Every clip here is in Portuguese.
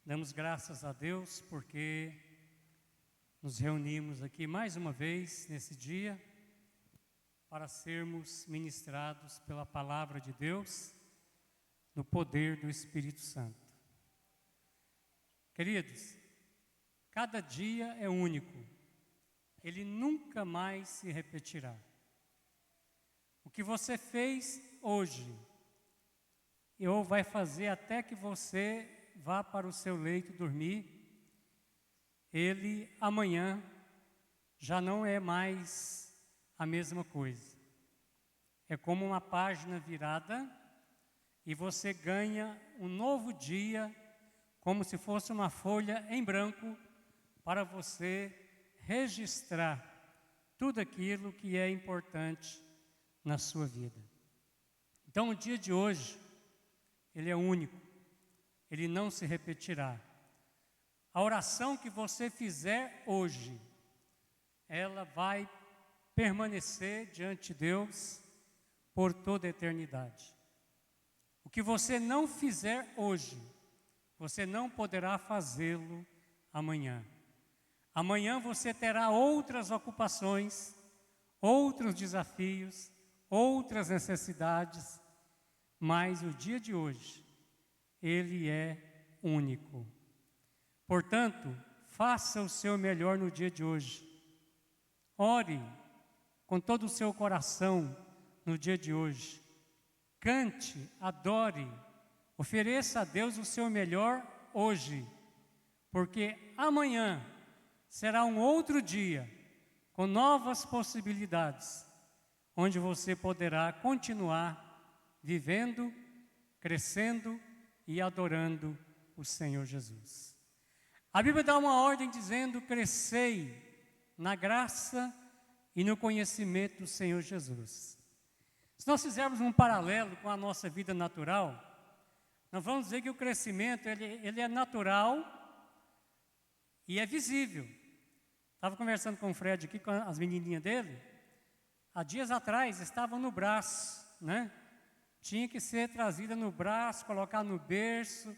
Damos graças a Deus porque nos reunimos aqui mais uma vez nesse dia para sermos ministrados pela palavra de Deus no poder do Espírito Santo. Queridos, cada dia é único, ele nunca mais se repetirá. O que você fez hoje, ou vai fazer até que você vá para o seu leito dormir, ele amanhã já não é mais a mesma coisa. É como uma página virada e você ganha um novo dia, como se fosse uma folha em branco, para você registrar tudo aquilo que é importante na sua vida. Então, o dia de hoje, ele é único, ele não se repetirá. A oração que você fizer hoje, ela vai permanecer diante de Deus por toda a eternidade. O que você não fizer hoje, você não poderá fazê-lo amanhã. Amanhã você terá outras ocupações, outros desafios, outras necessidades, mas o dia de hoje, ele é único. Portanto, faça o seu melhor no dia de hoje. Ore com todo o seu coração no dia de hoje. Cante, adore, ofereça a Deus o seu melhor hoje, porque amanhã será um outro dia, com novas possibilidades, onde você poderá continuar vivendo, crescendo e adorando o Senhor Jesus. A Bíblia dá uma ordem dizendo: crescei na graça e no conhecimento do Senhor Jesus. Se nós fizermos um paralelo com a nossa vida natural, nós vamos dizer que o crescimento ele é natural e é visível. Estava conversando com o Fred aqui, com as menininhas dele, há dias atrás estavam no braço, né? Tinha que ser trazida no braço, colocar no berço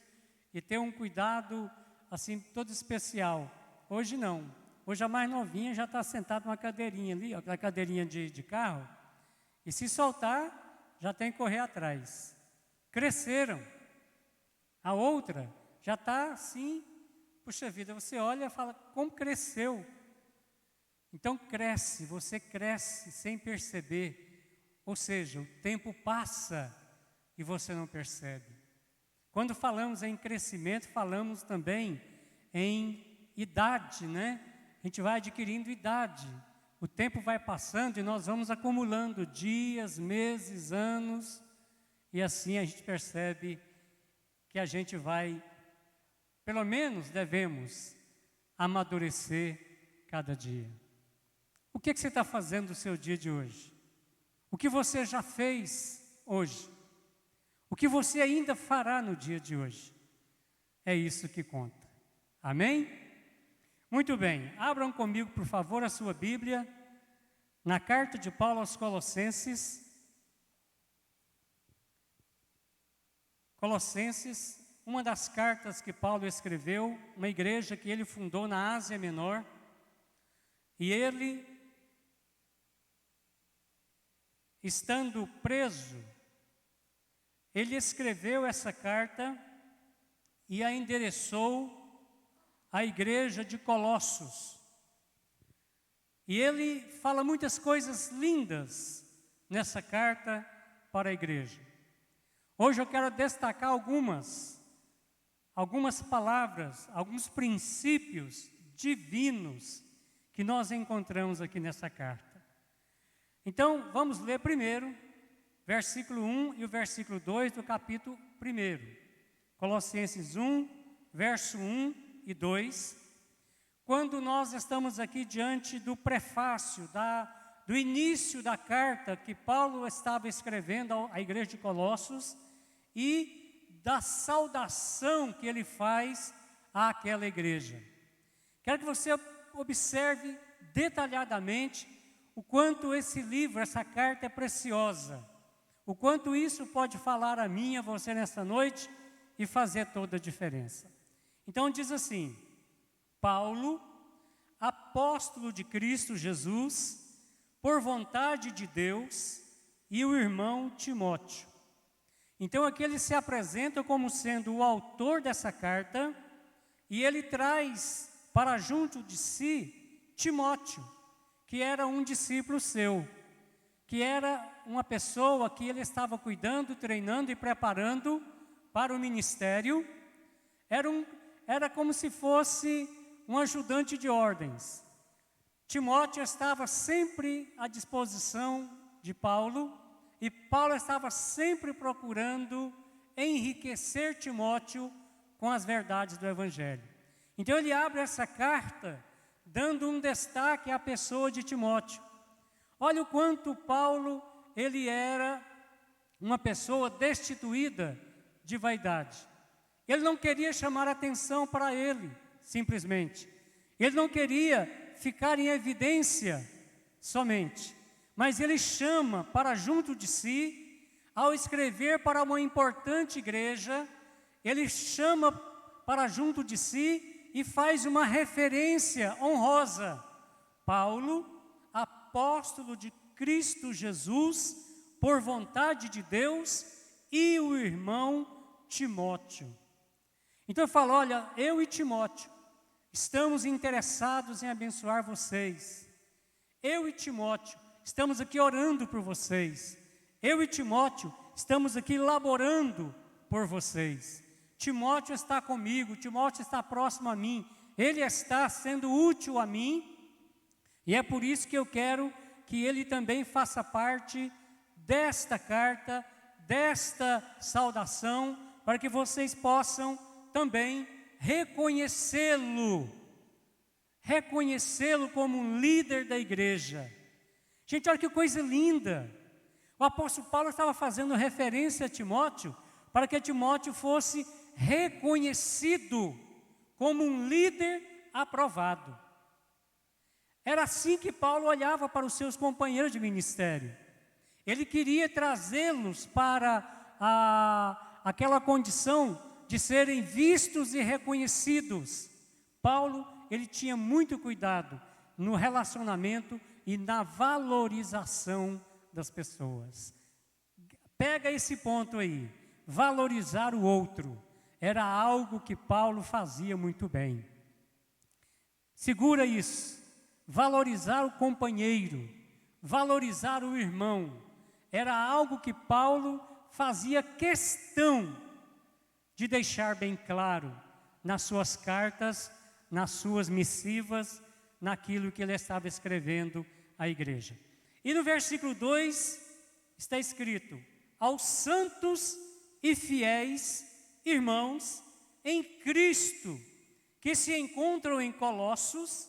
e ter um cuidado assim todo especial. Hoje não. Hoje a mais novinha já está sentada numa cadeirinha ali, ó, aquela cadeirinha de carro, e se soltar, já tem que correr atrás. Cresceram. A outra já está assim, puxa vida, você olha e fala, como cresceu? Então cresce, você cresce sem perceber. Ou seja, o tempo passa e você não percebe. Quando falamos em crescimento, falamos também em idade, né? A gente vai adquirindo idade. O tempo vai passando e nós vamos acumulando dias, meses, anos. E assim a gente percebe que a gente vai, pelo menos devemos, amadurecer cada dia. O que você está fazendo no seu dia de hoje? O que você já fez hoje? O que você ainda fará no dia de hoje? É isso que conta. Amém? Muito bem. Abram comigo, por favor, a sua Bíblia, na carta de Paulo aos Colossenses. Colossenses, uma das cartas que Paulo escreveu, uma igreja que ele fundou na Ásia Menor. E ele, estando preso, ele escreveu essa carta e a endereçou à igreja de Colossos. E ele fala muitas coisas lindas nessa carta para a igreja. Hoje eu quero destacar algumas palavras, alguns princípios divinos que nós encontramos aqui nessa carta. Então, vamos ler primeiro, versículo 1 e o versículo 2 do capítulo 1. Colossenses 1, verso 1 e 2. Quando nós estamos aqui diante do prefácio, do início da carta que Paulo estava escrevendo à igreja de Colossos e da saudação que ele faz àquela igreja. Quero que você observe detalhadamente o quanto esse livro, essa carta é preciosa, o quanto isso pode falar a mim e a você nesta noite e fazer toda a diferença. Então diz assim: Paulo, apóstolo de Cristo Jesus, por vontade de Deus, e o irmão Timóteo. Então aqui ele se apresenta como sendo o autor dessa carta, e ele traz para junto de si Timóteo, que era um discípulo seu, que era uma pessoa que ele estava cuidando, treinando e preparando para o ministério. Era como se fosse um ajudante de ordens. Timóteo estava sempre à disposição de Paulo, e Paulo estava sempre procurando enriquecer Timóteo com as verdades do Evangelho. Então ele abre essa carta dando um destaque à pessoa de Timóteo. Olha o quanto Paulo, ele era uma pessoa destituída de vaidade. Ele não queria chamar atenção para ele, simplesmente. Ele não queria ficar em evidência somente, mas ele chama para junto de si, ao escrever para uma importante igreja, ele chama para junto de si e faz uma referência honrosa. Paulo, apóstolo de Cristo Jesus, por vontade de Deus, e o irmão Timóteo. Então eu falo, olha, eu e Timóteo estamos interessados em abençoar vocês. Eu e Timóteo estamos aqui orando por vocês. Eu e Timóteo estamos aqui laborando por vocês. Timóteo está comigo, Timóteo está próximo a mim, ele está sendo útil a mim, e é por isso que eu quero que ele também faça parte desta carta, desta saudação, para que vocês possam também reconhecê-lo como um líder da igreja. Gente, olha que coisa linda. O apóstolo Paulo estava fazendo referência a Timóteo, para que Timóteo fosse reconhecido como um líder aprovado. Era assim que Paulo olhava para os seus companheiros de ministério. Ele queria trazê-los para aquela condição de serem vistos e reconhecidos. Paulo, ele tinha muito cuidado no relacionamento e na valorização das pessoas. Pega esse ponto aí, valorizar o outro. Era algo que Paulo fazia muito bem. Segura isso, valorizar o companheiro, valorizar o irmão. Era algo que Paulo fazia questão de deixar bem claro nas suas cartas, nas suas missivas, naquilo que ele estava escrevendo à igreja. E no versículo 2 está escrito: aos santos e fiéis irmãos em Cristo, que se encontram em Colossos,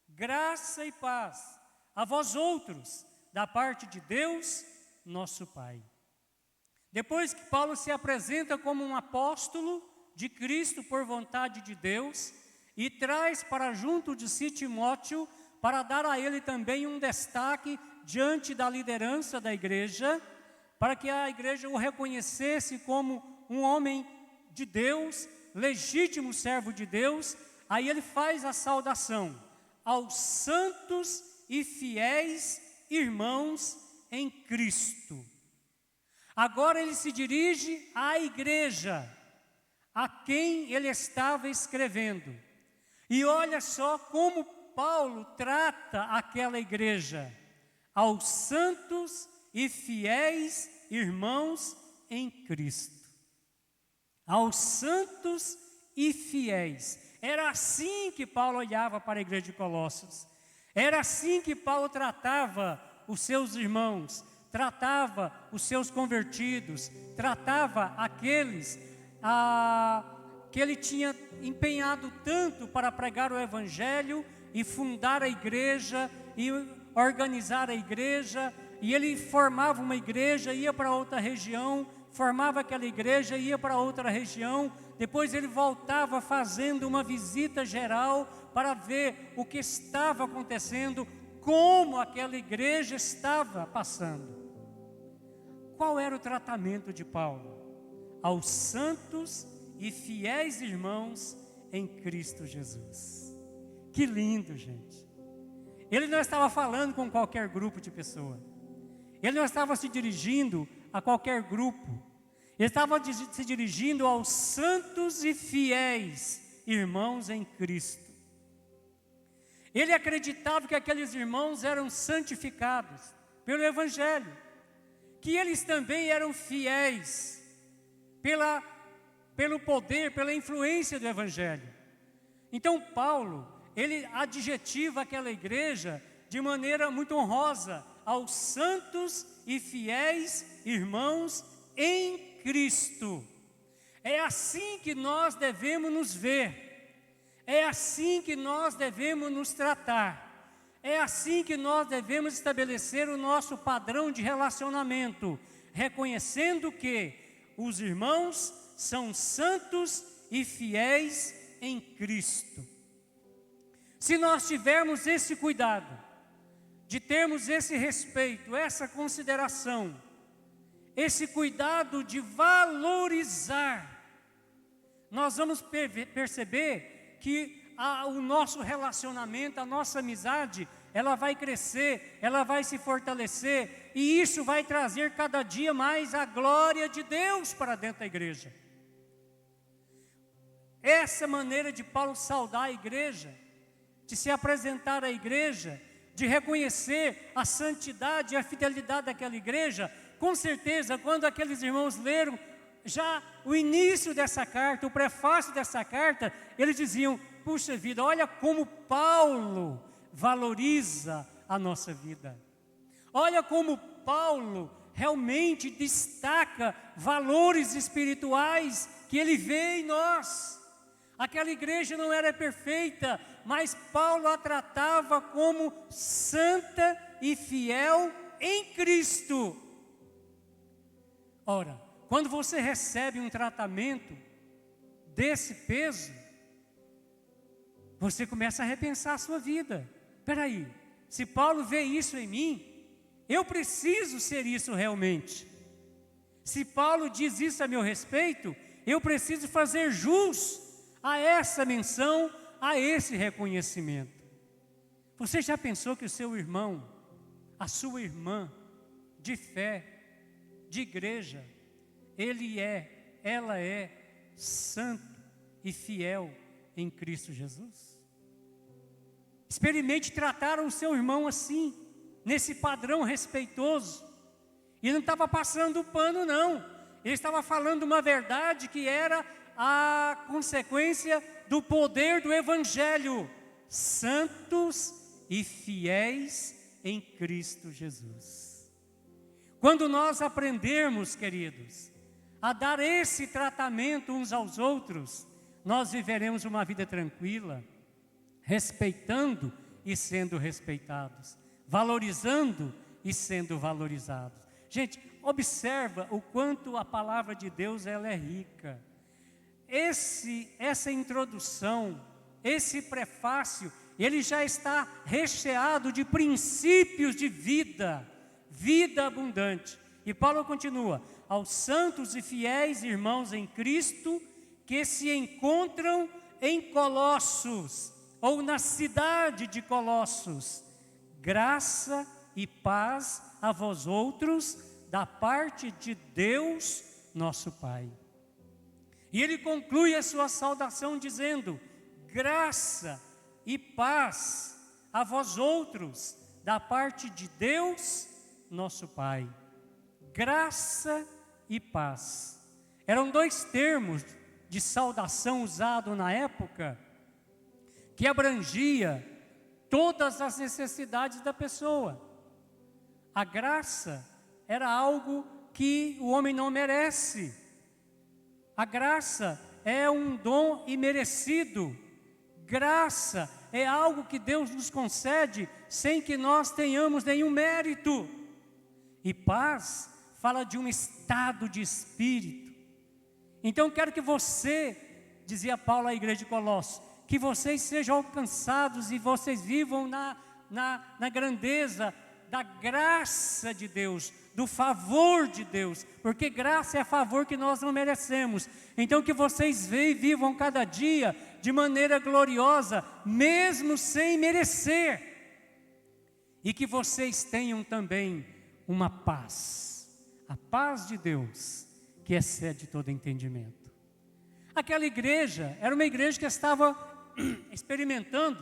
graça e paz a vós outros, da parte de Deus, nosso Pai. Depois que Paulo se apresenta como um apóstolo de Cristo por vontade de Deus, e traz para junto de si Timóteo, para dar a ele também um destaque diante da liderança da igreja, para que a igreja o reconhecesse como um homem de Deus, legítimo servo de Deus. Aí ele faz a saudação aos santos e fiéis irmãos em Cristo. Agora ele se dirige à igreja, a quem ele estava escrevendo. E olha só como Paulo trata aquela igreja: aos santos e fiéis irmãos em Cristo. Aos santos e fiéis. Era assim que Paulo olhava para a igreja de Colossos. Era assim que Paulo tratava os seus irmãos, tratava os seus convertidos, tratava aqueles que ele tinha empenhado tanto para pregar o Evangelho e fundar a igreja e organizar a igreja. E ele formava uma igreja, ia para outra região, formava aquela igreja, ia para outra região. Depois ele voltava fazendo uma visita geral para ver o que estava acontecendo, como aquela igreja estava passando. Qual era o tratamento de Paulo? Aos santos e fiéis irmãos em Cristo Jesus. Que lindo, gente. Ele não estava falando com qualquer grupo de pessoas. Ele não estava se dirigindo a qualquer grupo. Ele estava se dirigindo aos santos e fiéis irmãos em Cristo. Ele acreditava que aqueles irmãos eram santificados pelo Evangelho, que eles também eram fiéis pelo poder, pela influência do Evangelho. Então Paulo, ele adjetiva aquela igreja de maneira muito honrosa, aos santos e fiéis irmãos em Cristo. É assim que nós devemos nos ver, é assim que nós devemos nos tratar, é assim que nós devemos estabelecer o nosso padrão de relacionamento, reconhecendo que os irmãos são santos e fiéis em Cristo. Se nós tivermos esse cuidado, de termos esse respeito, essa consideração, esse cuidado de valorizar, nós vamos perceber que o nosso relacionamento, a nossa amizade, ela vai crescer, ela vai se fortalecer, e isso vai trazer cada dia mais a glória de Deus para dentro da igreja. Essa maneira de Paulo saudar a igreja, de se apresentar à igreja, de reconhecer a santidade e a fidelidade daquela igreja, com certeza, quando aqueles irmãos leram já o início dessa carta, o prefácio dessa carta, eles diziam: puxa vida, olha como Paulo valoriza a nossa vida. Olha como Paulo realmente destaca valores espirituais que ele vê em nós. Aquela igreja não era perfeita, mas Paulo a tratava como santa e fiel em Cristo. Ora, quando você recebe um tratamento desse peso, você começa a repensar a sua vida. Espera aí, se Paulo vê isso em mim, eu preciso ser isso realmente. Se Paulo diz isso a meu respeito, eu preciso fazer jus a essa menção, a esse reconhecimento. Você já pensou que o seu irmão, a sua irmã de fé, de igreja, ela é santo e fiel em Cristo Jesus? Experimente tratar o seu irmão assim, nesse padrão respeitoso. E não estava passando o pano, não. Ele estava falando uma verdade que era a consequência do poder do Evangelho. Santos e fiéis em Cristo Jesus. Quando nós aprendermos, queridos, a dar esse tratamento uns aos outros, nós viveremos uma vida tranquila, respeitando e sendo respeitados, valorizando e sendo valorizados. Gente, observa o quanto a palavra de Deus ela é rica. Essa introdução, esse prefácio, ele já está recheado de princípios de vida abundante. E Paulo continua: aos santos e fiéis irmãos em Cristo, que se encontram em Colossos, ou na cidade de Colossos, graça e paz a vós outros, da parte de Deus, nosso Pai. E ele conclui a sua saudação dizendo: graça e paz a vós outros, da parte de Deus, nosso Pai. Graça e paz. Eram dois termos de saudação usados na época, que abrangia todas as necessidades da pessoa. A graça era algo que o homem não merece. A graça é um dom imerecido. Graça é algo que Deus nos concede sem que nós tenhamos nenhum mérito. E paz fala de um estado de espírito. Então quero que você, dizia Paulo à igreja de Colossos, que vocês sejam alcançados e vocês vivam na grandeza da graça de Deus, do favor de Deus, porque graça é favor que nós não merecemos. Então que vocês vivam cada dia de maneira gloriosa, mesmo sem merecer. E que vocês tenham também uma paz, a paz de Deus, que excede todo entendimento. Aquela igreja era uma igreja que estava experimentando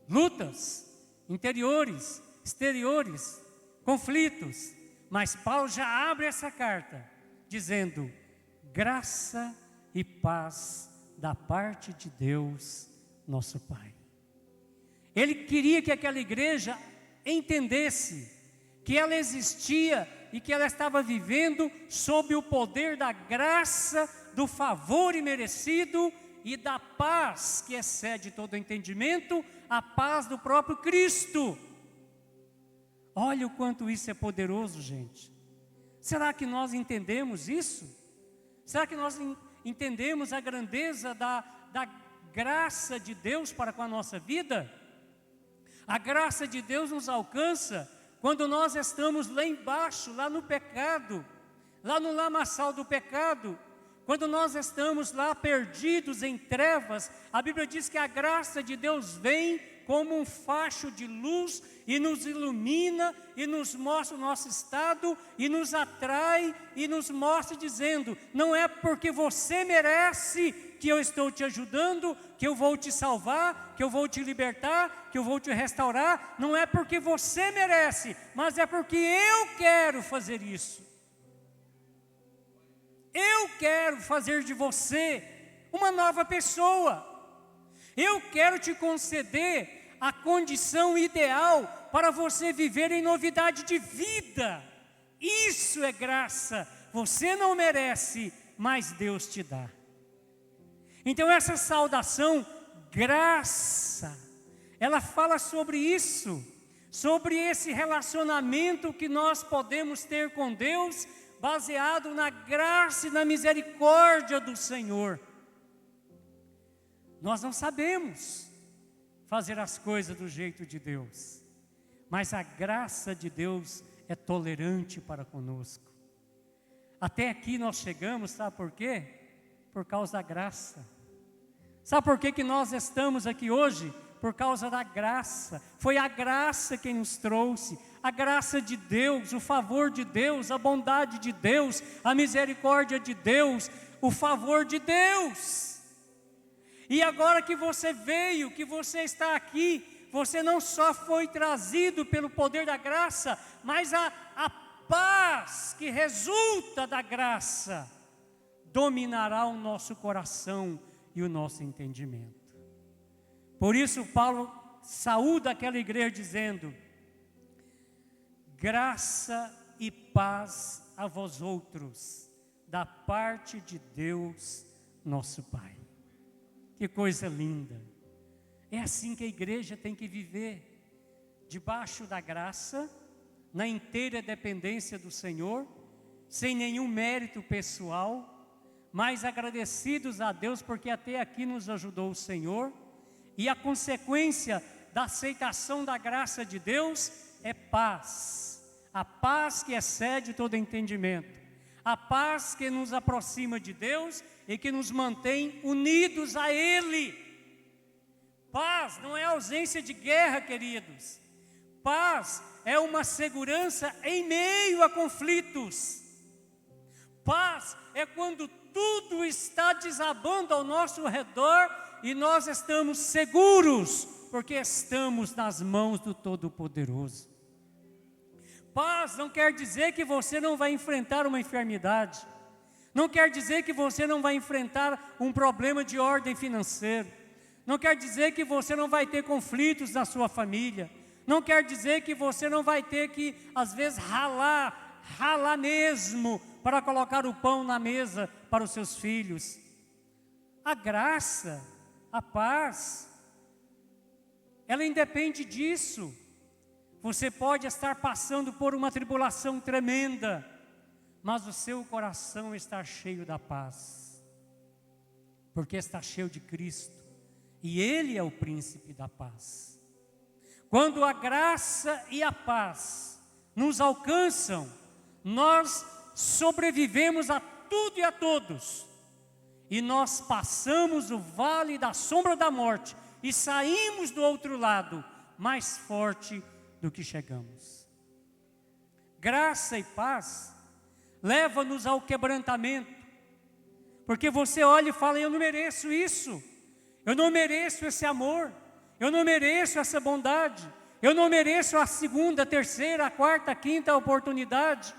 lutas interiores, exteriores, conflitos. Mas Paulo já abre essa carta dizendo: graça e paz da parte de Deus, nosso Pai. Ele queria que aquela igreja entendesse que ela existia e que ela estava vivendo sob o poder da graça, do favor imerecido e da paz que excede todo entendimento, a paz do próprio Cristo. Olha o quanto isso é poderoso, gente. Será que nós entendemos isso? Será que nós entendemos a grandeza da graça de Deus para com a nossa vida? A graça de Deus nos alcança quando nós estamos lá embaixo, lá no pecado, lá no lamaçal do pecado, quando nós estamos lá perdidos em trevas. A Bíblia diz que a graça de Deus vem como um facho de luz e nos ilumina e nos mostra o nosso estado e nos atrai e nos mostra dizendo: não é porque você merece que eu estou te ajudando, que eu vou te salvar, que eu vou te libertar, que eu vou te restaurar. Não é porque você merece, mas é porque eu quero fazer isso. Eu quero fazer de você uma nova pessoa. Eu quero te conceder a condição ideal para você viver em novidade de vida. Isso é graça. Você não merece, mas Deus te dá. Então essa saudação, graça, ela fala sobre isso, sobre esse relacionamento que nós podemos ter com Deus, baseado na graça e na misericórdia do Senhor. Nós não sabemos fazer as coisas do jeito de Deus, mas a graça de Deus é tolerante para conosco. Até aqui nós chegamos, sabe por quê? Por causa da graça. Sabe por que nós estamos aqui hoje? Por causa da graça. Foi a graça quem nos trouxe. A graça de Deus, o favor de Deus, a bondade de Deus, a misericórdia de Deus, o favor de Deus. E agora que você veio, que você está aqui, você não só foi trazido pelo poder da graça, mas a paz que resulta da graça dominará o nosso coração e o nosso entendimento. Por isso Paulo saúda aquela igreja dizendo: graça e paz a vós outros, da parte de Deus, nosso Pai. Que coisa linda! É assim que a igreja tem que viver, debaixo da graça, na inteira dependência do Senhor, sem nenhum mérito pessoal, mas agradecidos a Deus porque até aqui nos ajudou o Senhor. E a consequência da aceitação da graça de Deus é paz. A paz que excede todo entendimento. A paz que nos aproxima de Deus e que nos mantém unidos a Ele. Paz não é ausência de guerra, queridos. Paz é uma segurança em meio a conflitos. Paz é quando tudo está desabando ao nosso redor e nós estamos seguros, porque estamos nas mãos do Todo-Poderoso. Paz não quer dizer que você não vai enfrentar uma enfermidade, não quer dizer que você não vai enfrentar um problema de ordem financeira, não quer dizer que você não vai ter conflitos na sua família, não quer dizer que você não vai ter que, às vezes, ralar mesmo, para colocar o pão na mesa para os seus filhos. A graça, a paz, ela independe disso. Você pode estar passando por uma tribulação tremenda, mas o seu coração está cheio da paz, porque está cheio de Cristo, e Ele é o príncipe da paz. Quando a graça e a paz nos alcançam, nós sobrevivemos a tudo e a todos, e nós passamos o vale da sombra da morte e saímos do outro lado mais forte do que chegamos. Graça e paz leva-nos ao quebrantamento, porque você olha e fala: eu não mereço isso, eu não mereço esse amor, eu não mereço essa bondade, eu não mereço a segunda, a terceira, a quarta, a quinta oportunidade.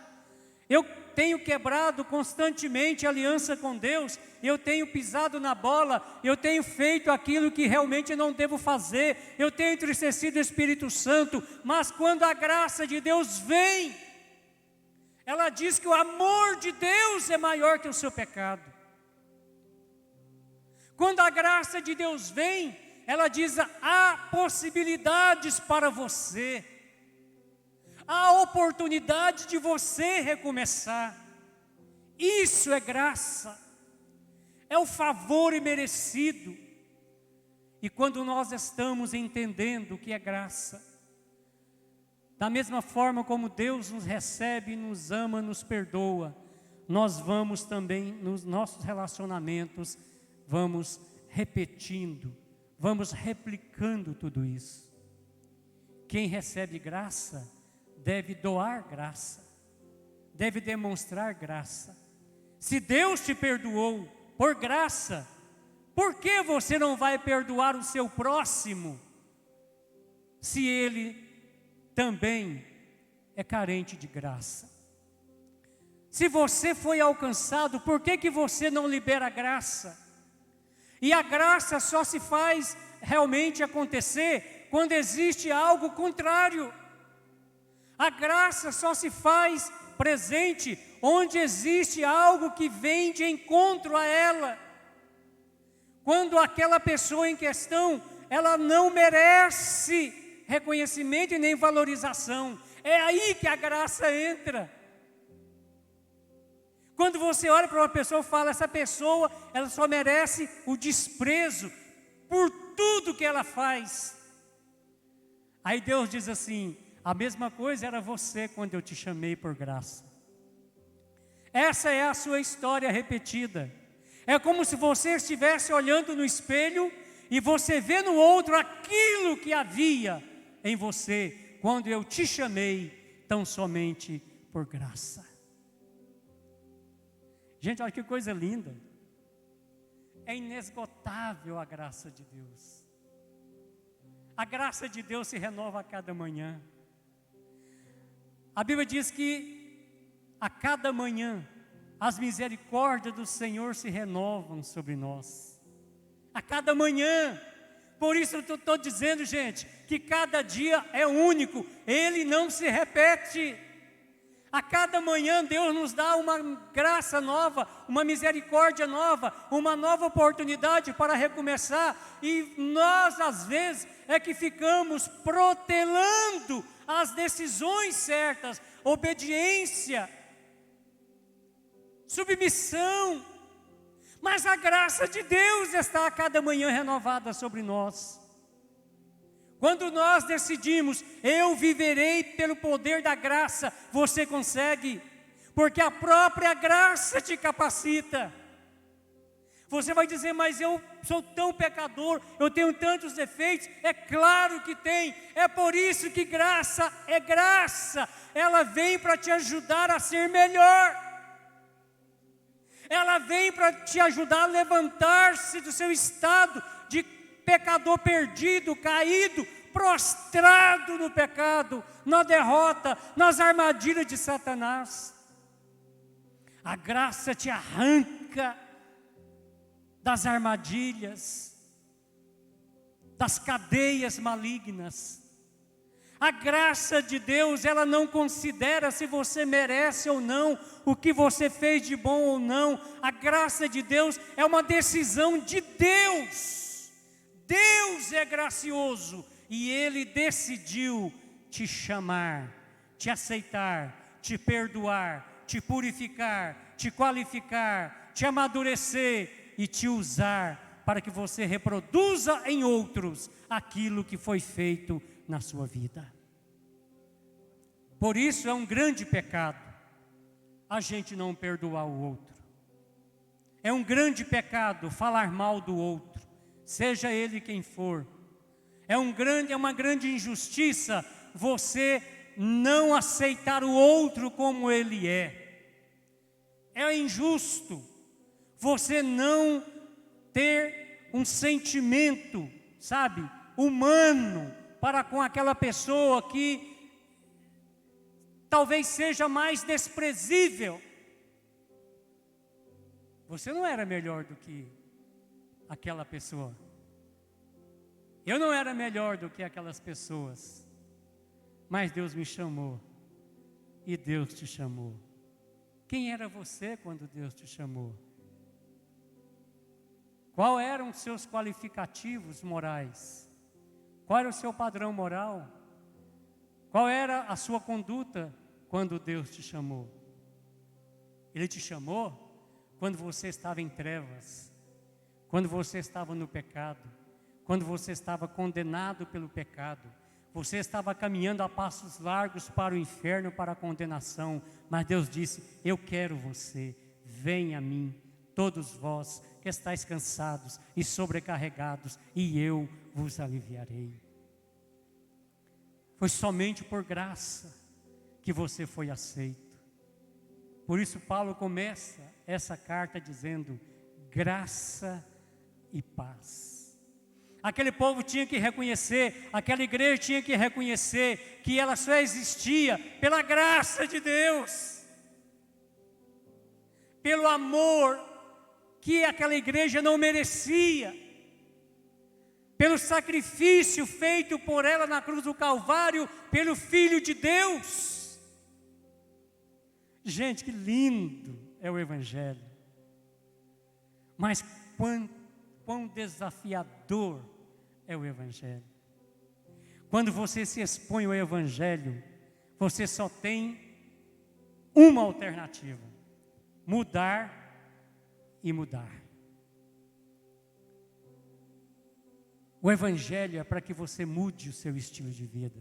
Eu tenho quebrado constantemente a aliança com Deus, eu tenho pisado na bola, eu tenho feito aquilo que realmente não devo fazer, eu tenho entristecido o Espírito Santo, mas quando a graça de Deus vem, ela diz que o amor de Deus é maior que o seu pecado. Quando a graça de Deus vem, ela diz: há possibilidades para você, há oportunidade de você recomeçar. Isso é graça, é o favor imerecido. E quando nós estamos entendendo o que é graça, da mesma forma como Deus nos recebe, nos ama, nos perdoa, nós vamos também nos nossos relacionamentos, vamos repetindo, vamos replicando tudo isso. Quem recebe graça deve doar graça, deve demonstrar graça. Se Deus te perdoou por graça, por que você não vai perdoar o seu próximo, se ele também é carente de graça? Se você foi alcançado, por que você não libera a graça? E a graça só se faz realmente acontecer quando existe algo contrário. A graça só se faz presente onde existe algo que vem de encontro a ela. Quando aquela pessoa em questão, ela não merece reconhecimento e nem valorização, é aí que a graça entra. Quando você olha para uma pessoa e fala: essa pessoa, ela só merece o desprezo por tudo que ela faz. Aí Deus diz assim: a mesma coisa era você quando eu te chamei por graça. Essa é a sua história repetida. É como se você estivesse olhando no espelho e você vê no outro aquilo que havia em você quando eu te chamei tão somente por graça. Gente, olha que coisa linda. É inesgotável a graça de Deus. A graça de Deus se renova a cada manhã. A Bíblia diz que a cada manhã as misericórdias do Senhor se renovam sobre nós. A cada manhã. Por isso eu estou dizendo, gente, que cada dia é único, ele não se repete. A cada manhã Deus nos dá uma graça nova, uma misericórdia nova, uma nova oportunidade para recomeçar. E nós, às vezes, é que ficamos protelando as decisões certas, obediência, submissão. Mas a graça de Deus está a cada manhã renovada sobre nós. Quando nós decidimos: eu viverei pelo poder da graça, você consegue, porque a própria graça te capacita. Você vai dizer: mas eu sou tão pecador, eu tenho tantos defeitos. É claro que tem, é por isso que graça é graça. Ela vem para te ajudar a ser melhor. Ela vem para te ajudar a levantar-se do seu estado de pecador perdido, caído, prostrado no pecado, na derrota, nas armadilhas de Satanás. A graça te arranca das armadilhas, das cadeias malignas. A graça de Deus, ela não considera se você merece ou não, o que você fez de bom ou não. A graça de Deus é uma decisão de Deus. Deus é gracioso e Ele decidiu te chamar, te aceitar, te perdoar, te purificar, te qualificar, te amadurecer e te usar para que você reproduza em outros aquilo que foi feito na sua vida. Por isso é um grande pecado a gente não perdoar o outro. É um grande pecado falar mal do outro, seja ele quem for. É uma grande injustiça você não aceitar o outro como ele é. É injusto você não ter um sentimento, sabe, humano para com aquela pessoa que talvez seja mais desprezível. Você não era melhor do que aquela pessoa. Eu não era melhor do que aquelas pessoas. Mas Deus me chamou. E Deus te chamou. Quem era você quando Deus te chamou? Qual eram os seus qualificativos morais? Qual era o seu padrão moral? Qual era a sua conduta quando Deus te chamou? Ele te chamou quando você estava em trevas, quando você estava no pecado, quando você estava condenado pelo pecado, você estava caminhando a passos largos para o inferno, para a condenação, mas Deus disse: eu quero você, venha a mim, todos vós que estáis cansados e sobrecarregados, e eu vos aliviarei. Foi somente por graça que você foi aceito. Por isso Paulo começa essa carta dizendo: graça e paz. Aquele povo tinha que reconhecer, aquela igreja tinha que reconhecer que ela só existia pela graça de Deus, pelo amor que aquela igreja não merecia, pelo sacrifício feito por ela na cruz do Calvário, pelo Filho de Deus. Gente, que lindo é o Evangelho, mas quão desafiador é o Evangelho. Quando você se expõe ao Evangelho, você só tem uma alternativa: mudar e mudar. O Evangelho é para que você mude o seu estilo de vida.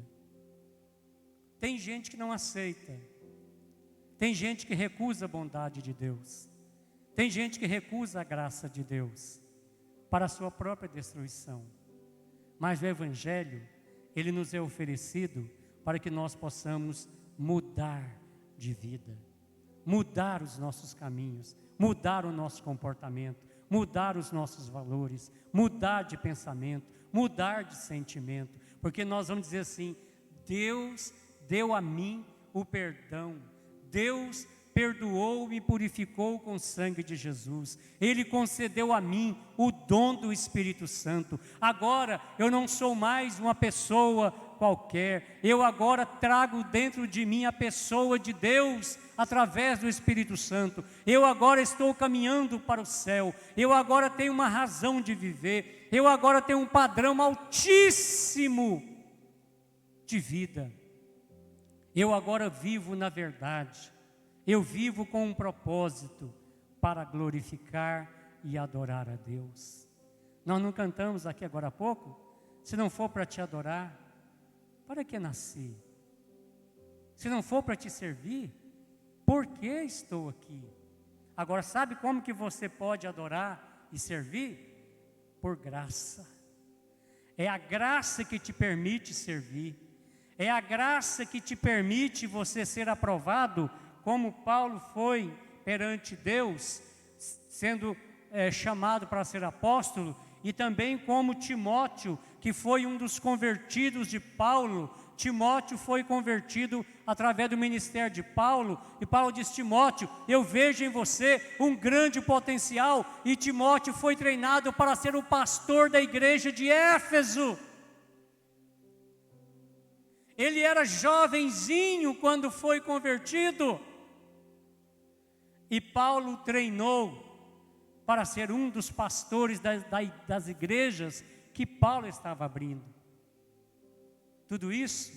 Tem gente que não aceita, tem gente que recusa a bondade de Deus, tem gente que recusa a graça de Deus para a sua própria destruição. Mas o Evangelho, ele nos é oferecido para que nós possamos mudar de vida, mudar os nossos caminhos, mudar o nosso comportamento, mudar os nossos valores, mudar de pensamento, mudar de sentimento, porque nós vamos dizer assim: Deus deu a mim o perdão, Deus perdoou e me purificou com o sangue de Jesus. Ele concedeu a mim o dom do Espírito Santo. Agora eu não sou mais uma pessoa qualquer. Eu agora trago dentro de mim a pessoa de Deus através do Espírito Santo. Eu agora estou caminhando para o céu. Eu agora tenho uma razão de viver. Eu agora tenho um padrão altíssimo de vida. Eu agora vivo na verdade. Eu vivo com um propósito para glorificar e adorar a Deus. Nós não cantamos aqui agora há pouco? Se não for para te adorar, para que nasci? Se não for para te servir, por que estou aqui? Agora, sabe como que você pode adorar e servir? Por graça. É a graça que te permite servir. É a graça que te permite você ser aprovado, como Paulo foi perante Deus, sendo chamado para ser apóstolo, e também como Timóteo, que foi um dos convertidos de Paulo. Timóteo foi convertido através do ministério de Paulo, e Paulo disse: Timóteo, eu vejo em você um grande potencial, e Timóteo foi treinado para ser o pastor da igreja de Éfeso. Ele era jovenzinho quando foi convertido, e Paulo treinou para ser um dos pastores das igrejas que Paulo estava abrindo. Tudo isso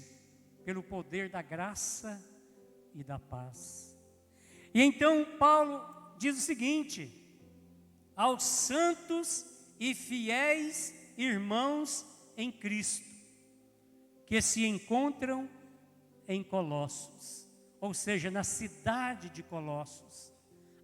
pelo poder da graça e da paz. E então Paulo diz o seguinte: aos santos e fiéis irmãos em Cristo, que se encontram em Colossos, ou seja, na cidade de Colossos.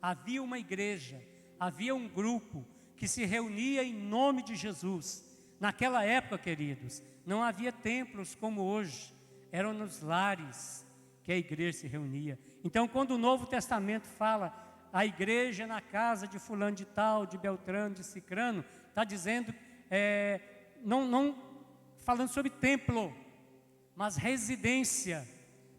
Havia uma igreja, havia um grupo que se reunia em nome de Jesus. Naquela época, queridos, não havia templos como hoje, eram nos lares que a igreja se reunia. Então, quando o Novo Testamento fala a igreja na casa de fulano de tal, de Beltrano, de Cicrano, está dizendo, não falando sobre templo, mas residência.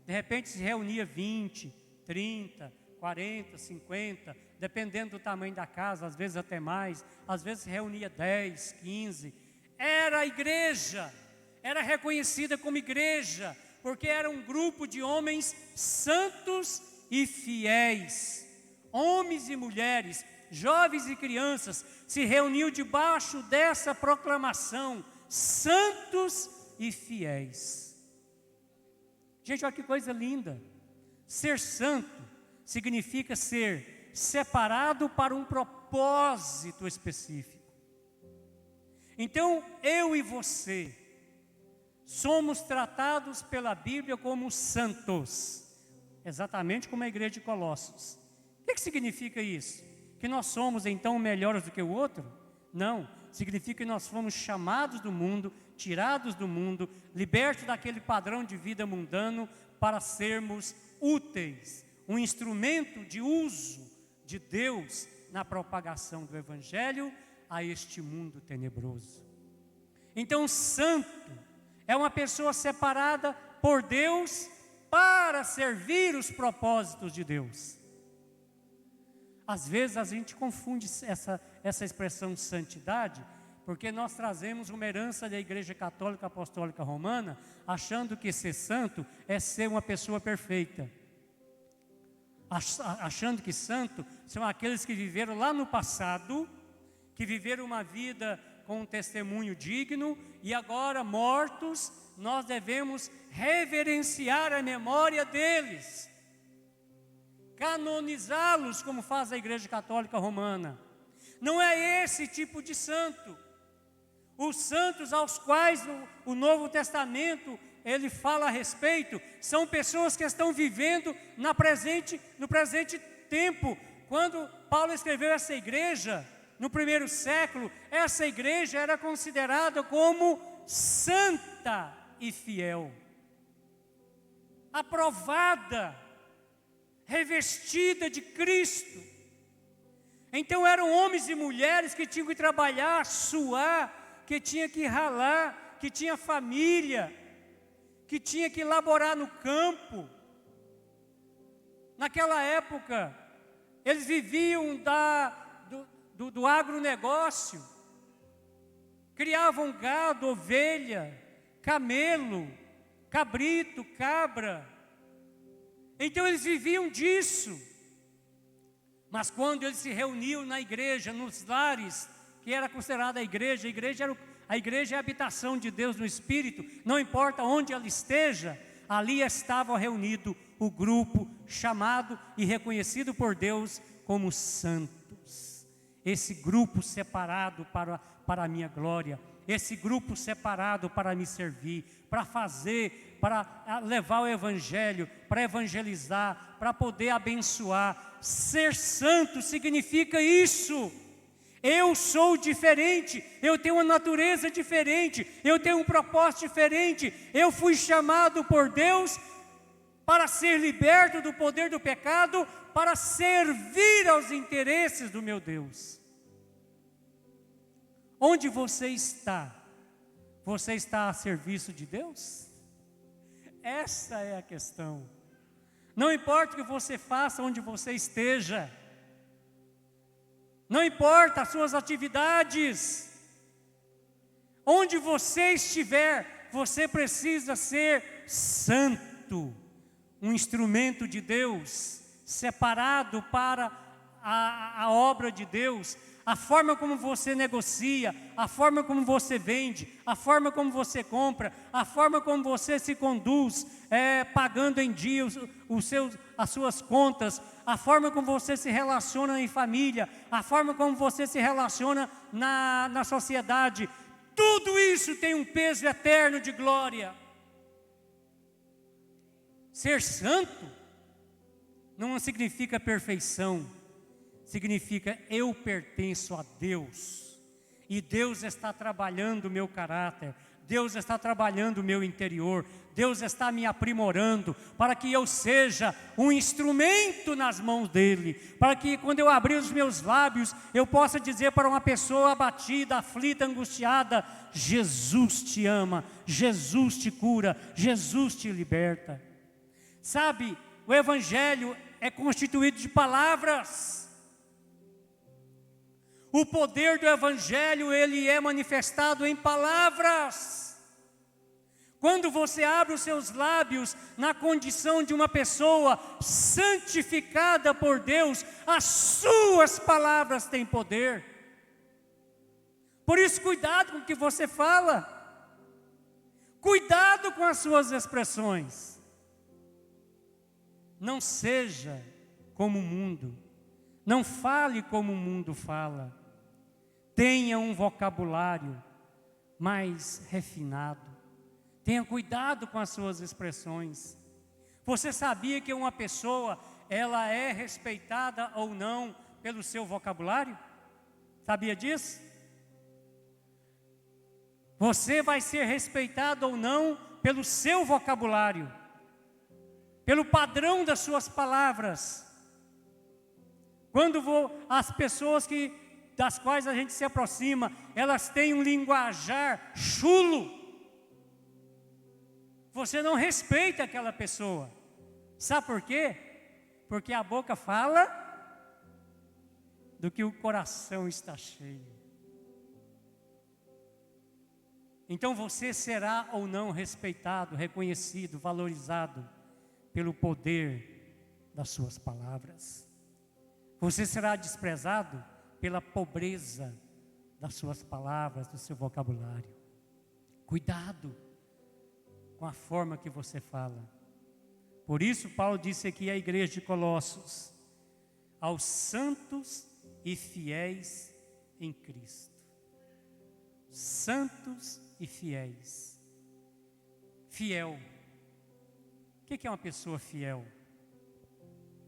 De repente se reunia 20, 30, 40, 50, dependendo do tamanho da casa, às vezes até mais, às vezes se reunia 10, 15. Era a igreja, era reconhecida como igreja, porque era um grupo de homens santos e fiéis. Homens e mulheres, jovens e crianças, se reuniam debaixo dessa proclamação, santos e fiéis. Gente, olha que coisa linda. Ser santo significa ser separado para um propósito específico. Então, eu e você somos tratados pela Bíblia como santos, exatamente como a igreja de Colossos. O que significa isso? Que nós somos então melhores do que o outro? Não, significa que nós fomos chamados do mundo, tirados do mundo, libertos daquele padrão de vida mundano para sermos úteis, um instrumento de uso de Deus na propagação do Evangelho a este mundo tenebroso. Então, santo é uma pessoa separada por Deus para servir os propósitos de Deus. Às vezes a gente confunde essa expressão de santidade, porque nós trazemos uma herança da Igreja Católica Apostólica Romana, achando que ser santo é ser uma pessoa perfeita. Achando que santo são aqueles que viveram lá no passado, que viveram uma vida com um testemunho digno, e agora mortos, nós devemos reverenciar a memória deles, canonizá-los, como faz a Igreja Católica Romana. Não é esse tipo de santo. Os santos aos quais o Novo Testamento ele fala a respeito são pessoas que estão vivendo no presente tempo. Quando Paulo escreveu essa igreja, no primeiro século, essa igreja era considerada como santa e fiel, aprovada, revestida de Cristo. Então eram homens e mulheres que tinham que trabalhar, suar, que tinham que ralar, que tinha família, que tinha que laborar no campo. Naquela época, eles viviam do agronegócio, criavam gado, ovelha, camelo, cabrito, cabra. Então eles viviam disso. Mas quando eles se reuniam na igreja, nos lares, que era considerada a igreja é a habitação de Deus no Espírito, não importa onde ela esteja, ali estava reunido o grupo chamado e reconhecido por Deus como santos. Esse grupo separado para a minha glória, esse grupo separado para me servir, para levar o Evangelho, para evangelizar, para poder abençoar. Ser santo significa isso. Eu sou diferente, eu tenho uma natureza diferente, eu tenho um propósito diferente. Eu fui chamado por Deus para ser liberto do poder do pecado, para servir aos interesses do meu Deus. Onde você está? Você está a serviço de Deus? Essa é a questão. Não importa o que você faça, onde você esteja. Não importa as suas atividades. Onde você estiver, você precisa ser santo. Um instrumento de Deus, separado para a obra de Deus. A forma como você negocia, a forma como você vende, a forma como você compra, a forma como você se conduz, pagando em dia as suas contas, a forma como você se relaciona em família, a forma como você se relaciona na sociedade, tudo isso tem um peso eterno de glória. Ser santo não significa perfeição. significa eu pertenço a Deus, e Deus está trabalhando o meu caráter, Deus está trabalhando o meu interior, Deus está me aprimorando, para que eu seja um instrumento nas mãos dEle, para que quando eu abrir os meus lábios, eu possa dizer para uma pessoa abatida, aflita, angustiada: Jesus te ama, Jesus te cura, Jesus te liberta. Sabe, o Evangelho é constituído de palavras. O poder do Evangelho, ele é manifestado em palavras. Quando você abre os seus lábios na condição de uma pessoa santificada por Deus, as suas palavras têm poder. Por isso, cuidado com o que você fala. Cuidado com as suas expressões. Não seja como o mundo. Não fale como o mundo fala. Tenha um vocabulário mais refinado. Tenha cuidado com as suas expressões. Você sabia que uma pessoa, ela é respeitada ou não pelo seu vocabulário? Sabia disso? Você vai ser respeitado ou não pelo seu vocabulário, pelo padrão das suas palavras. Quando as pessoas das quais a gente se aproxima, elas têm um linguajar chulo, você não respeita aquela pessoa. Sabe por quê? Porque a boca fala do que o coração está cheio. Então você será ou não respeitado, reconhecido, valorizado pelo poder das suas palavras. Você será desprezado pela pobreza das suas palavras, do seu vocabulário. Cuidado com a forma que você fala. Por isso Paulo disse aqui à igreja de Colossos: aos santos e fiéis em Cristo. Santos e fiéis. Fiel. O que é uma pessoa fiel?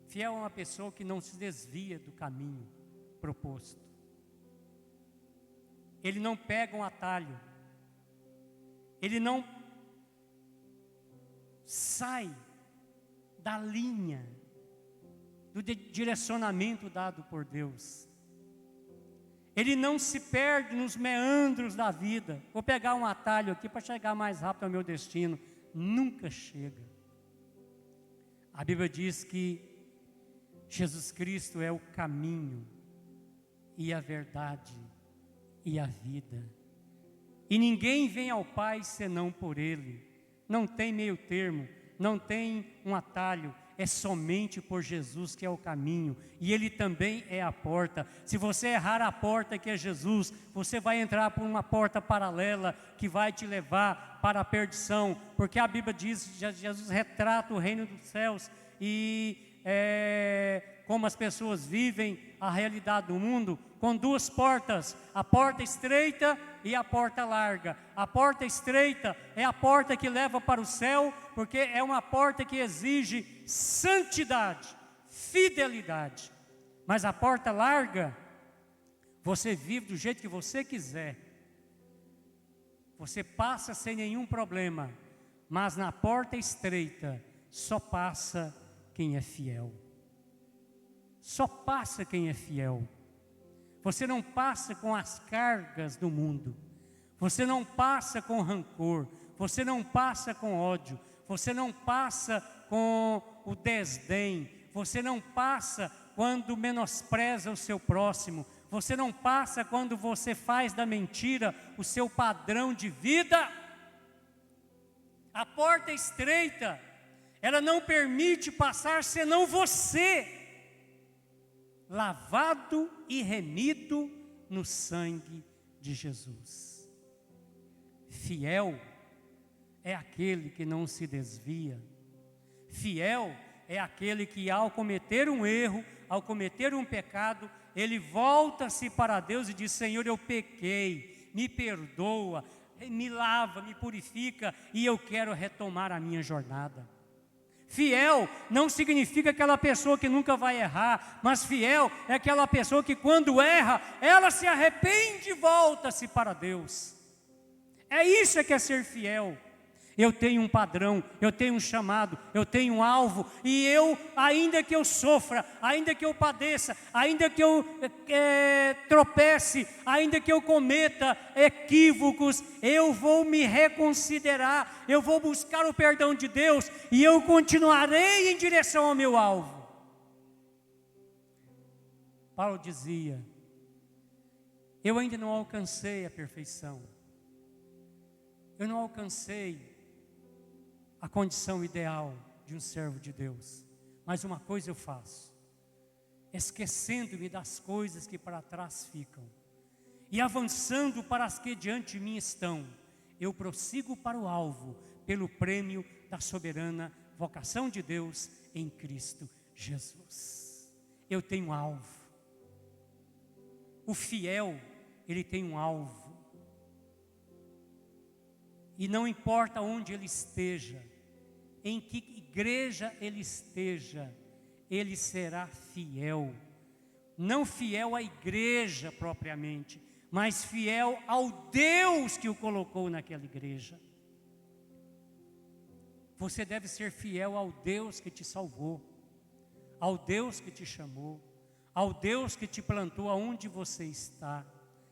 Fiel é uma pessoa que não se desvia do caminho proposto. Ele não pega um atalho. Ele não sai da linha do direcionamento dado por Deus. Ele não se perde nos meandros da vida. Vou pegar um atalho aqui para chegar mais rápido ao meu destino. Nunca chega. A Bíblia diz que Jesus Cristo é o caminho e a verdade e a vida. E ninguém vem ao Pai senão por Ele. Não tem meio termo, não tem um atalho. É somente por Jesus que é o caminho, e Ele também é a porta. Se você errar a porta que é Jesus, você vai entrar por uma porta paralela que vai te levar para a perdição, porque a Bíblia diz que Jesus retrata o reino dos céus e como as pessoas vivem a realidade do mundo com duas portas, a porta estreita e a porta larga. A porta estreita é a porta que leva para o céu, porque é uma porta que exige santidade, fidelidade. Mas a porta larga, você vive do jeito que você quiser, você passa sem nenhum problema. Mas na porta estreita só passa quem é fiel. Só passa quem é fiel. Você não passa com as cargas do mundo. Você não passa com rancor. Você não passa com ódio. Você não passa com o desdém. Você não passa quando menospreza o seu próximo. Você não passa quando você faz da mentira o seu padrão de vida. A porta estreita, ela não permite passar senão você, lavado e remido no sangue de Jesus. Fiel é aquele que não se desvia. Fiel é aquele que, ao cometer um erro, ao cometer um pecado, ele volta-se para Deus e diz: Senhor, eu pequei, me perdoa, me lava, me purifica, e eu quero retomar a minha jornada. Fiel não significa aquela pessoa que nunca vai errar, mas fiel é aquela pessoa que quando erra, ela se arrepende e volta-se para Deus. É isso que é ser fiel. Eu tenho um padrão, eu tenho um chamado, eu tenho um alvo, e eu, ainda que eu sofra, ainda que eu padeça, ainda que eu tropece, ainda que eu cometa equívocos, eu vou me reconsiderar, eu vou buscar o perdão de Deus, e eu continuarei em direção ao meu alvo. Paulo dizia: eu ainda não alcancei a perfeição, eu não alcancei a condição ideal de um servo de Deus, mas uma coisa eu faço, esquecendo-me das coisas que para trás ficam, e avançando para as que diante de mim estão, eu prossigo para o alvo, pelo prêmio da soberana vocação de Deus em Cristo Jesus. Eu tenho um alvo. O fiel, ele tem um alvo. E não importa onde ele esteja, em que igreja ele esteja, ele será fiel. Não fiel à igreja propriamente, mas fiel ao Deus que o colocou naquela igreja. Você deve ser fiel ao Deus que te salvou, ao Deus que te chamou, ao Deus que te plantou aonde você está.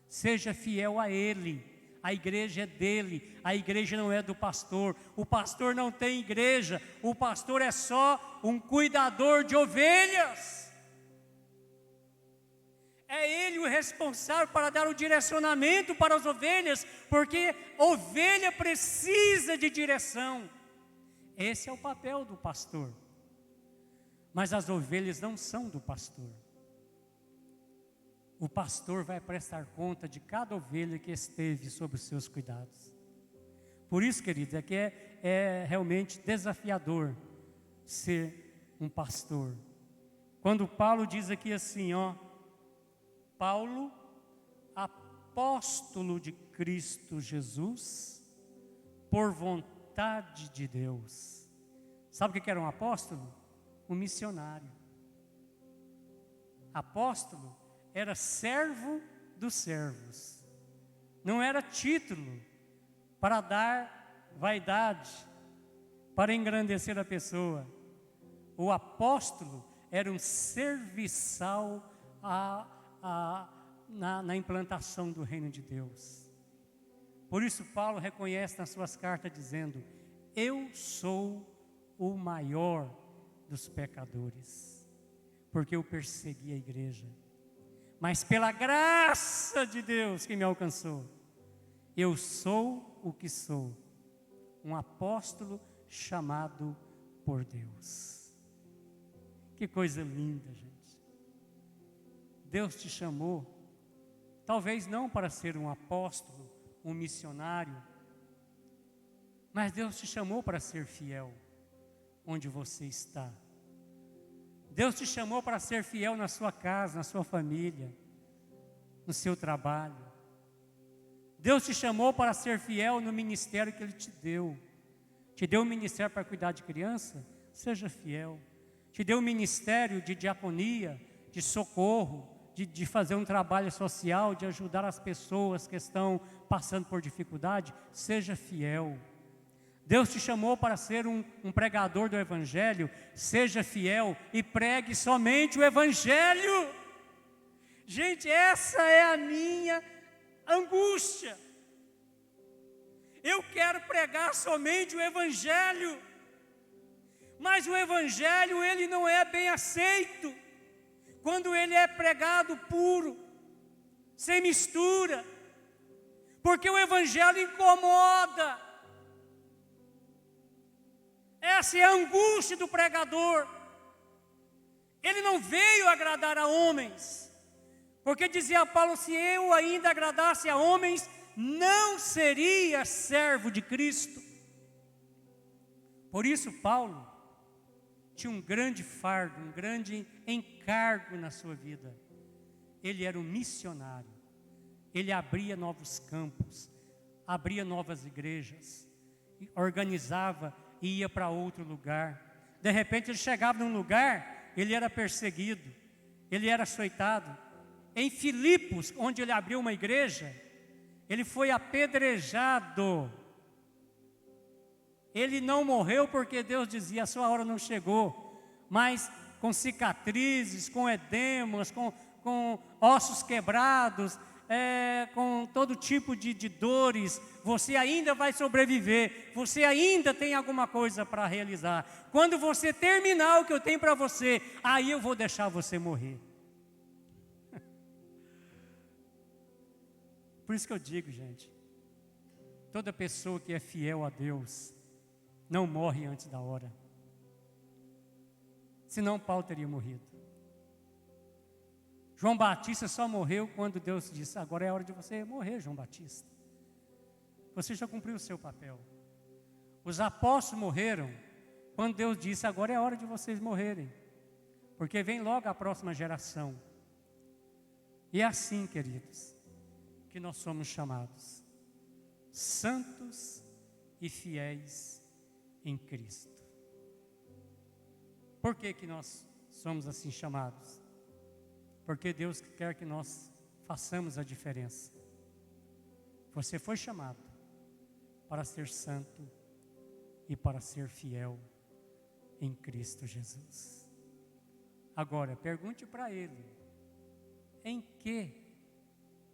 Seja fiel a Ele. A igreja é dele, a igreja não é do pastor. O pastor não tem igreja, o pastor é só um cuidador de ovelhas. É ele o responsável para dar o direcionamento para as ovelhas, porque ovelha precisa de direção. Esse é o papel do pastor. Mas as ovelhas não são do pastor. O pastor vai prestar conta de cada ovelha que esteve sob os seus cuidados. Por isso, queridos, é que é realmente desafiador ser um pastor. Quando Paulo diz aqui assim, Paulo, apóstolo de Cristo Jesus, por vontade de Deus. Sabe o que era um apóstolo? Um missionário. Apóstolo era servo dos servos. Não era título para dar vaidade, para engrandecer a pessoa. O apóstolo era um serviçal na implantação do reino de Deus. Por isso Paulo reconhece nas suas cartas dizendo: eu sou o maior dos pecadores, porque eu persegui a igreja. Mas pela graça de Deus que me alcançou, eu sou o que sou, um apóstolo chamado por Deus. Que coisa linda, gente. Deus te chamou, talvez não para ser um apóstolo, um missionário, mas Deus te chamou para ser fiel onde você está. Deus te chamou para ser fiel na sua casa, na sua família, no seu trabalho. Deus te chamou para ser fiel no ministério que Ele te deu. Te deu um ministério para cuidar de criança? Seja fiel. Te deu um ministério de diaconia, de socorro, de fazer um trabalho social, de ajudar as pessoas que estão passando por dificuldade? Seja fiel. Deus te chamou para ser um pregador do Evangelho? Seja fiel e pregue somente o Evangelho. Gente, essa é a minha angústia. Eu quero pregar somente o Evangelho, mas o Evangelho ele não é bem aceito quando ele é pregado puro, sem mistura, porque o Evangelho incomoda. Essa é a angústia do pregador. Ele não veio agradar a homens, porque dizia Paulo: se eu ainda agradasse a homens, não seria servo de Cristo. Por isso Paulo tinha um grande fardo, um grande encargo na sua vida. Ele era um missionário. Ele abria novos campos, abria novas igrejas, organizava e ia para outro lugar, De repente ele chegava num lugar, ele era perseguido, ele era açoitado. Em Filipos, onde ele abriu uma igreja, ele foi apedrejado. Ele não morreu porque Deus dizia, a sua hora não chegou, mas com cicatrizes, com edemas, com ossos quebrados, com todo tipo de dores, você ainda vai sobreviver, você ainda tem alguma coisa para realizar. Quando você terminar o que eu tenho para você, aí eu vou deixar você morrer. Por isso que eu digo, gente, toda pessoa que é fiel a Deus, não morre antes da hora. Senão Paulo teria morrido. João Batista só morreu quando Deus disse, agora é a hora de você morrer, João Batista. Você já cumpriu o seu papel. Os apóstolos morreram quando Deus disse, agora é a hora de vocês morrerem. Porque vem logo a próxima geração. E é assim, queridos, que nós somos chamados. Santos e fiéis em Cristo. Por que nós somos assim chamados? Porque Deus quer que nós façamos a diferença. Você foi chamado para ser santo e para ser fiel em Cristo Jesus. Agora, pergunte para Ele, em que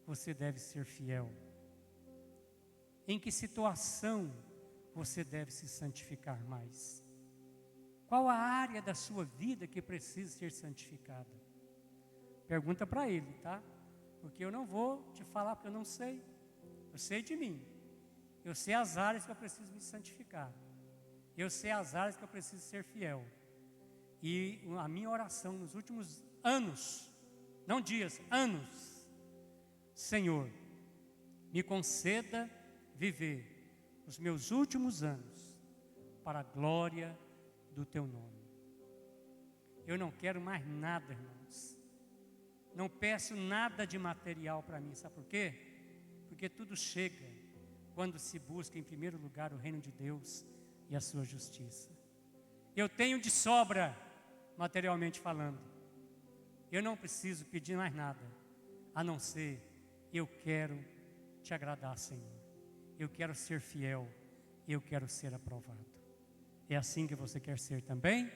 você deve ser fiel? Em que situação você deve se santificar mais? Qual a área da sua vida que precisa ser santificada? Pergunta para Ele, tá? Porque eu não vou te falar porque eu não sei. Eu sei de mim. Eu sei as áreas que eu preciso me santificar. Eu sei as áreas que eu preciso ser fiel. E a minha oração nos últimos anos, não dias, anos, Senhor, me conceda viver os meus últimos anos para a glória do Teu nome. Eu não quero mais nada, irmãos. Não peço nada de material para mim, sabe por quê? Porque tudo chega quando se busca em primeiro lugar o reino de Deus e a sua justiça. Eu tenho de sobra, materialmente falando. Eu não preciso pedir mais nada, a não ser, eu quero te agradar, Senhor. Eu quero ser fiel, eu quero ser aprovado. É assim que você quer ser também?